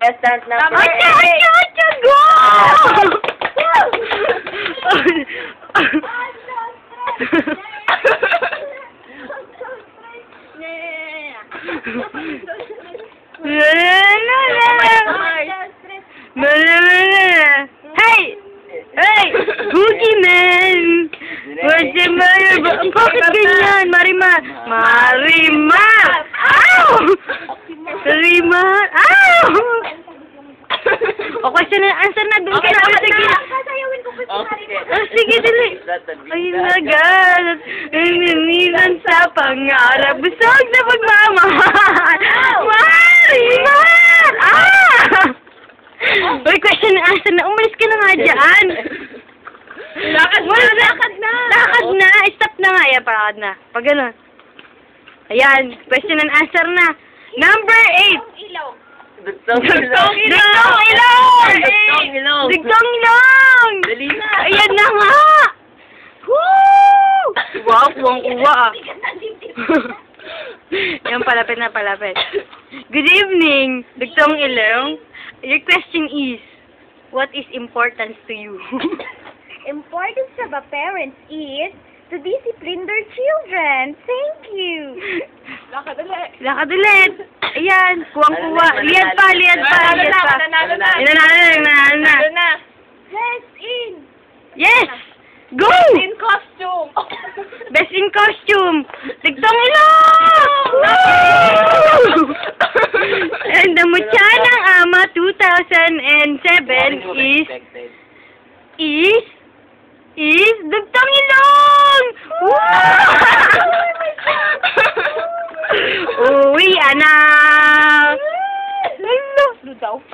Contestant number Acha, 8. acha, acha, go! Hey! Hey! Boogeyman! Bakit ganyan? Marimar! Marimar! Ow! Marimar! Ow! O, question and answer na. Doon ka na ulit. Sige. Sasayawin ko pa si Marimar. Sige, dali. Ay, nagal. Ninilan sa pangarap. Busog na pagmamahal. Marimar! Uy, question and answer na. Umalis ka na nga dyan. Lakad na. Lakad na. Stop na nga. Ayan, lakad na. Pag gano'n. Ayan, question and answer na. Number 8. Ilong. Digtong ilong! Digtong ilong! Dali na. Ayan na nga! Woo! Wow, kuwang-kuwa ah. Yan, palapit na palapit. Good evening, Digtong ilong. Your question is, what is importance to you? Importance of a parent is to discipline their children. Thank you. Lakad ulit. Lakad ulit. Ayan, kuwang-kuwa. Liad pa. Nanalo na. Nanalo na. Dress in. Yes! Go! In costume. Best in costume! Digtong ilong! Woo! And the Mutya ng Ama 2007 is Digtong ilong! Uwi, anak! Hello!